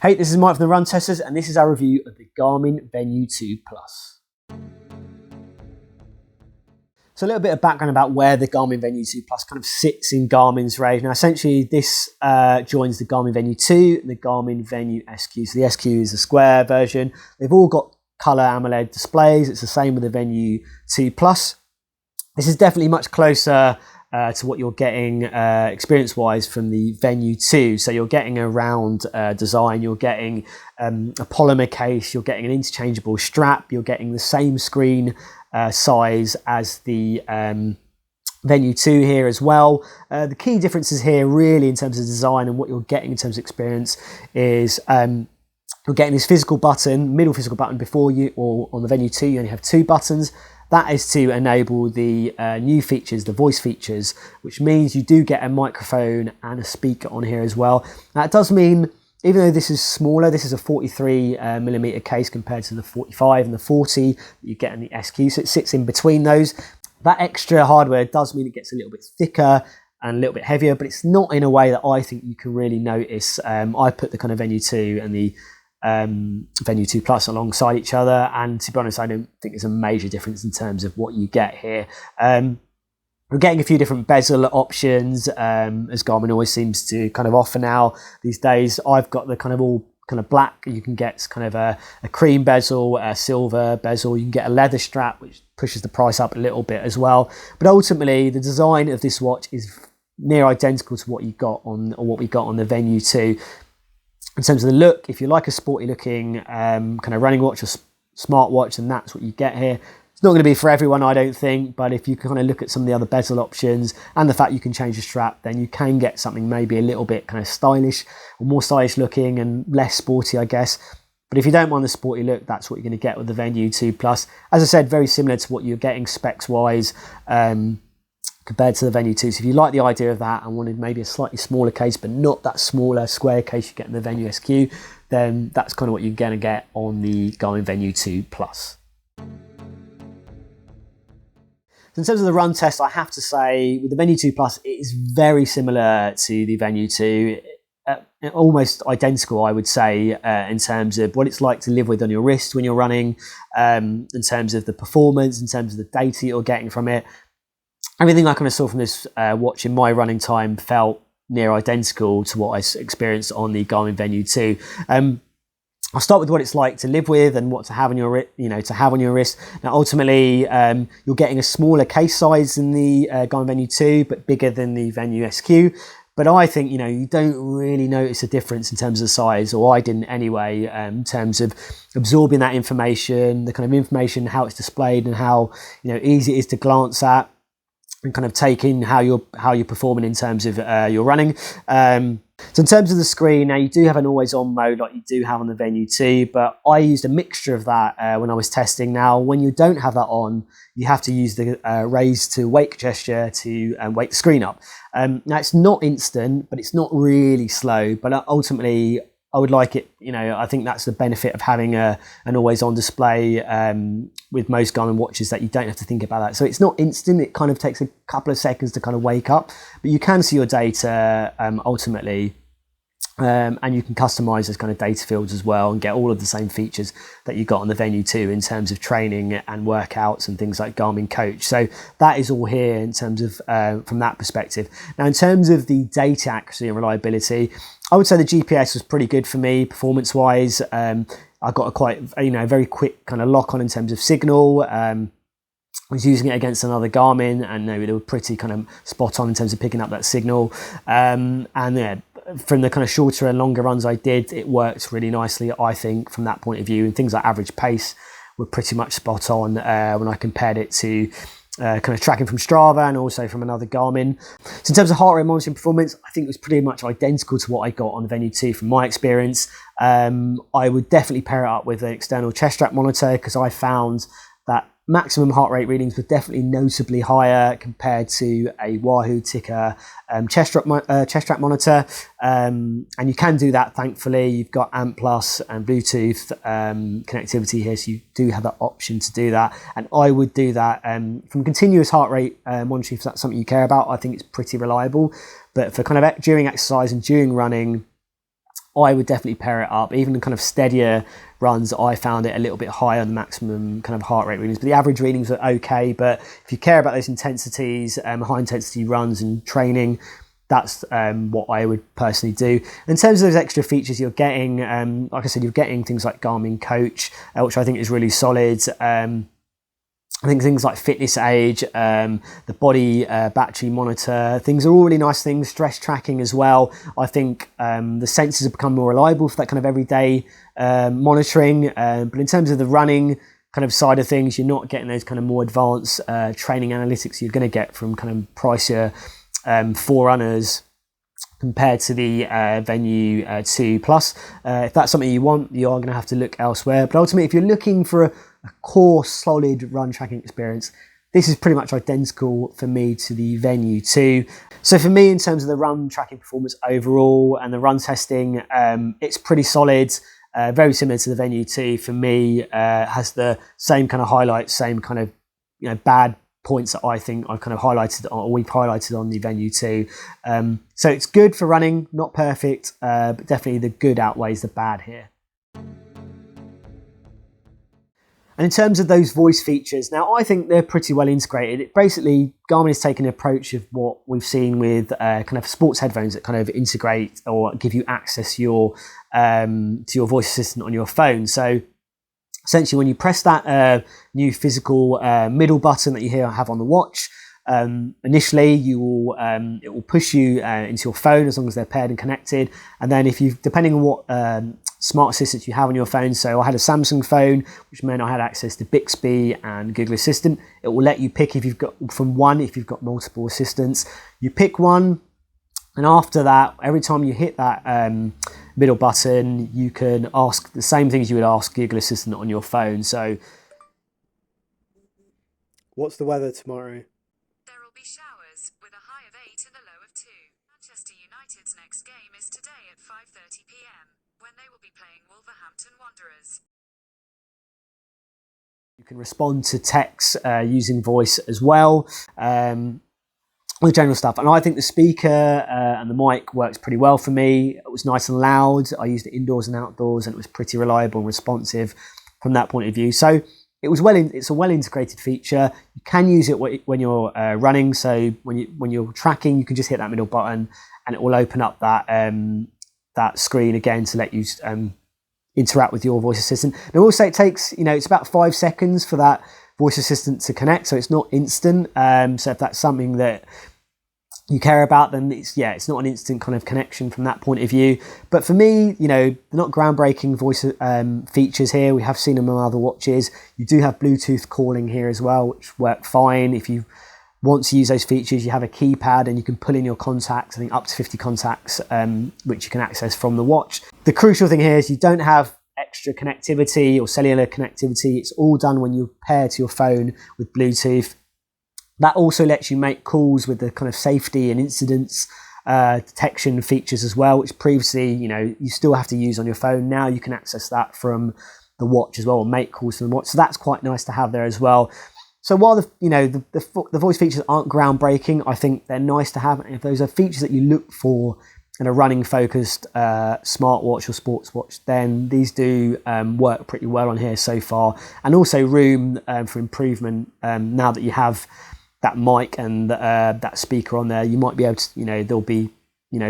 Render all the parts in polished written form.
Hey, this is Mike from the Run Testers, and this is our review of the Garmin Venu 2 Plus. So a little bit of background about where the Garmin Venu 2 Plus kind of sits in Garmin's range. Now, essentially, this joins the Garmin Venu 2 and the Garmin Venu SQ. So the SQ is a square version. They've all got colour AMOLED displays. It's the same with the Venu 2 Plus. This is definitely much closer to what you're getting experience-wise from the Venu 2. So you're getting a round design, you're getting a polymer case, you're getting an interchangeable strap, you're getting the same screen size as the Venu 2 here as well. The key differences here really in terms of design and what you're getting in terms of experience is you're getting this physical button, middle physical button before you, or on the Venu 2 you only have 2 buttons. That is to enable the new features, the voice features, which means you do get a microphone and a speaker on here as well. That does mean, even though this is smaller, this is a 43mm case compared to the 45 and the 40 that you get in the SQ, so it sits in between those. That extra hardware does mean it gets a little bit thicker and a little bit heavier, but it's not in a way that I think you can really notice. I put the kind of Venu 2 and the Venu 2 Plus alongside each other, and to be honest, I don't think there's a major difference in terms of what you get here. We're getting a few different bezel options, as Garmin always seems to kind of offer now these days. I've got the kind of all kind of black. You can get kind of a cream bezel, a silver bezel. You can get a leather strap, which pushes the price up a little bit as well. But ultimately, the design of this watch is near identical to what you got on, or what we got on the Venu 2. In terms of the look, if you like a sporty looking kind of running watch or smartwatch, then that's what you get here. It's not going to be for everyone, I don't think, but if you kind of look at some of the other bezel options and the fact you can change the strap, then you can get something maybe a little bit kind of stylish or more stylish looking and less sporty, I guess. But if you don't mind the sporty look, that's what you're going to get with the Venu 2 Plus. As I said, very similar to what you're getting specs-wise compared to the Venu 2. So if you like the idea of that and wanted maybe a slightly smaller case, but not that smaller square case you get in the Venu SQ, then that's kind of what you're going to get on the Garmin Venu 2 Plus. So in terms of the run test, I have to say with the Venu 2 Plus, it is very similar to the Venu 2. Almost identical, I would say, in terms of what it's like to live with on your wrist when you're running, in terms of the performance, in terms of the data you're getting from it. Everything I kind of saw from this watch in my running time felt near identical to what I experienced on the Garmin Venu 2. I'll start with what it's like to live with and what to have on your, on your wrist. Now, ultimately, you're getting a smaller case size in the Garmin Venu 2, but bigger than the Venu SQ. But I think, you don't really notice a difference in terms of size, or I didn't anyway, in terms of absorbing that information, the kind of information, how it's displayed and how, easy it is to glance at, and kind of take in how you're performing in terms of your running. So in terms of the screen, now you do have an always-on mode like you do have on the Venu 2, but I used a mixture of that when I was testing. Now, when you don't have that on, you have to use the raise to wake gesture to wake the screen up. Now, it's not instant, but it's not really slow, but ultimately, I would like it, I think that's the benefit of having an always-on display with most Garmin watches, that you don't have to think about that. So it's not instant, it kind of takes a couple of seconds to kind of wake up, but you can see your data ultimately, and you can customize those kind of data fields as well and get all of the same features that you got on the Venu 2 in terms of training and workouts and things like Garmin Coach. So that is all here in terms of from that perspective. Now, in terms of the data accuracy and reliability, I would say the GPS was pretty good for me performance-wise. I got a quite, very quick kind of lock on in terms of signal. I was using it against another Garmin, and they were pretty kind of spot on in terms of picking up that signal. And yeah, from the kind of shorter and longer runs I did, it worked really nicely, I think, from that point of view. And things like average pace were pretty much spot on when I compared it to kind of tracking from Strava and also from another Garmin. So in terms of heart rate monitoring performance, I think it was pretty much identical to what I got on the Venu 2 from my experience. I would definitely pair it up with an external chest strap monitor, because I found that maximum heart rate readings were definitely notably higher compared to a Wahoo Ticker chest strap monitor. And you can do that, thankfully. You've got ANT Plus and Bluetooth connectivity here, so you do have that option to do that. And I would do that from continuous heart rate monitoring, if that's something you care about. I think it's pretty reliable. But for kind of during exercise and during running, I would definitely pair it up. Even the kind of steadier runs, I found it a little bit higher on the maximum kind of heart rate readings, but the average readings are okay. But if you care about those intensities, high intensity runs and training, that's what I would personally do. In terms of those extra features you're getting, like I said, you're getting things like Garmin Coach, which I think is really solid. I think things like fitness age, the body battery monitor, things are all really nice things. Stress tracking as well. I think the sensors have become more reliable for that kind of everyday monitoring. But in terms of the running kind of side of things, you're not getting those kind of more advanced training analytics you're going to get from kind of pricier forerunners compared to the Venu 2 Plus. If that's something you want, you are going to have to look elsewhere. But ultimately, if you're looking for a core solid run tracking experience, this is pretty much identical for me to the Venu 2. So for me, in terms of the run tracking performance overall and the run testing, it's pretty solid. Very similar to the Venu 2 for me. Has the same kind of highlights, same kind of bad points that I think I've kind of highlighted, or we've highlighted on the Venu 2. So it's good for running, not perfect, but definitely the good outweighs the bad here. And in terms of those voice features, now I think they're pretty well integrated. Basically, Garmin has taken an approach of what we've seen with kind of sports headphones that kind of integrate or give you access to your voice assistant on your phone. So essentially, when you press that new physical middle button that you have on the watch, initially it will push you into your phone as long as they're paired and connected. And then depending on what smart assistants you have on your phone, so I had a Samsung phone, which meant I had access to Bixby and Google Assistant. It will let you pick if you've got multiple assistants. You pick one, and after that, every time you hit that middle button, you can ask the same things you would ask Google Assistant on your phone. So, what's the weather tomorrow? There will be showers with a high of 8 and a low of 2. Manchester United's next game is today at 5:30 p.m. when they will be playing Wolverhampton Wanderers. You can respond to text using voice as well. All the general stuff, and I think the speaker and the mic works pretty well for me. It was nice and loud. I used it indoors and outdoors, and it was pretty reliable and responsive from that point of view. So it's a well integrated feature. You can use it when you're running. So when you're tracking, you can just hit that middle button, and it will open up that screen again to let you interact with your voice assistant. And also, it takes it's about 5 seconds for that voice assistant to connect, so it's not instant. So if that's something that you care about, then it's not an instant kind of connection from that point of view. But for me, they're not groundbreaking voice features here. We have seen them on other watches. You do have Bluetooth calling here as well, which work fine. If you want to use those features, you have a keypad and you can pull in your contacts, I think up to 50 contacts, which you can access from the watch. The crucial thing here is you don't have extra connectivity or cellular connectivity. It's all done when you pair to your phone with Bluetooth. That also lets you make calls with the kind of safety and incidents detection features as well, which previously, you still have to use on your phone. Now you can access that from the watch as well, or make calls from the watch. So that's quite nice to have there as well. So while the voice features aren't groundbreaking, I think they're nice to have. And if those are features that you look for in a running focused smartwatch or sports watch, then these do work pretty well on here so far, and also room for improvement. Now that you have that mic and that speaker on there, you might be able to, there'll be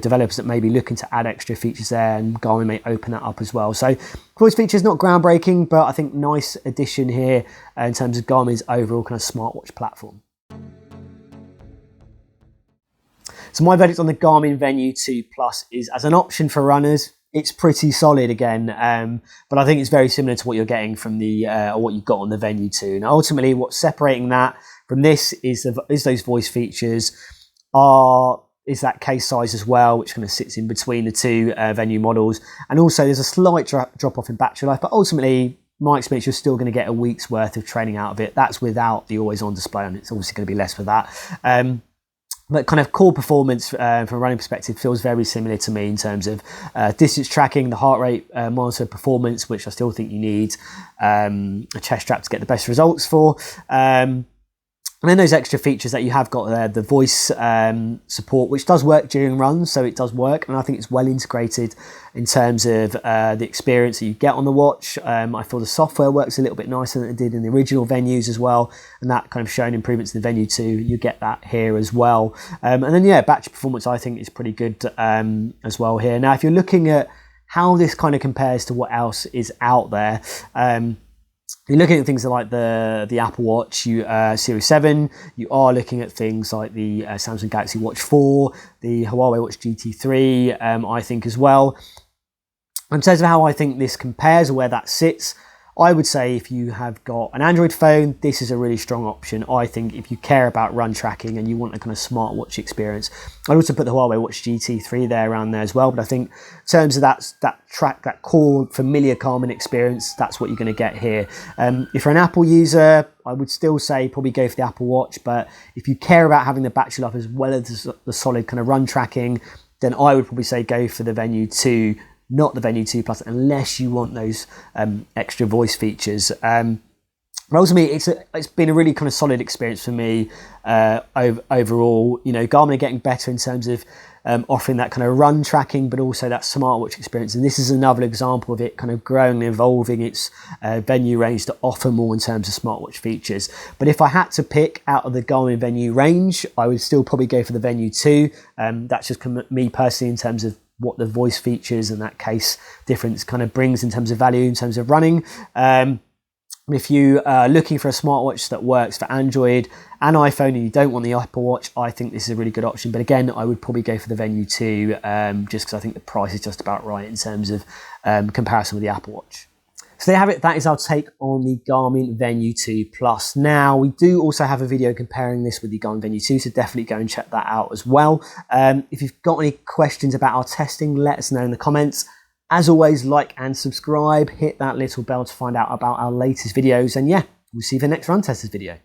developers that may be looking to add extra features there, and Garmin may open that up as well. So voice features not groundbreaking, but I think nice addition here in terms of Garmin's overall kind of smartwatch platform. So my verdict on the Garmin Venu 2 Plus is, as an option for runners, it's pretty solid again, but I think it's very similar to what you're getting from or what you've got on the Venu 2. Now, ultimately, what's separating that from this is those voice features, is that case size as well, which kind of sits in between the two Venu models, and also there's a slight drop off in battery life, but ultimately, my experience, you're still going to get a week's worth of training out of it. That's without the always on display, and it's obviously going to be less with that. But kind of core performance from a running perspective feels very similar to me in terms of distance tracking, the heart rate monitor performance, which I still think you need a chest strap to get the best results for. And then those extra features that you have got there, the voice support, which does work during runs, so it does work, and I think it's well integrated in terms of the experience that you get on the watch. I feel the software works a little bit nicer than it did in the original Venus as well, and that kind of shown improvements in the Venu 2, you get that here as well. And then yeah, battery performance I think is pretty good as well here. Now if you're looking at how this kind of compares to what else is out there, you're looking at things like the Apple Watch Series 7, you are looking at things like the Samsung Galaxy Watch 4, the Huawei Watch GT3, I think as well. In terms of how I think this compares or where that sits, I would say if you have got an Android phone, this is a really strong option. I think if you care about run tracking and you want a kind of smartwatch experience, I'd also put the Huawei Watch GT3 there around there as well. But I think in terms of that core familiar Garmin experience, that's what you're going to get here. If you're an Apple user, I would still say probably go for the Apple Watch. But if you care about having the battery life as well as the solid kind of run tracking, then I would probably say go for the Venu 2. Not the Venu 2 Plus, unless you want those extra voice features. But ultimately, it's been a really kind of solid experience for me overall. You know, Garmin are getting better in terms of offering that kind of run tracking, but also that smartwatch experience. And this is another example of it kind of growing and evolving its Venu range to offer more in terms of smartwatch features. But if I had to pick out of the Garmin Venu range, I would still probably go for the Venu 2. That's just me personally in terms of what the voice features in that case difference kind of brings in terms of value, in terms of running. If you are looking for a smartwatch that works for Android and iPhone and you don't want the Apple Watch, I think this is a really good option. But again, I would probably go for the Venu 2 just because I think the price is just about right in terms of comparison with the Apple Watch. So there you have it, that is our take on the Garmin Venu 2 Plus. Now, we do also have a video comparing this with the Garmin Venu 2, so definitely go and check that out as well. If you've got any questions about our testing, let us know in the comments. As always, like and subscribe, hit that little bell to find out about our latest videos, and yeah, we'll see you for the next Run Testers video.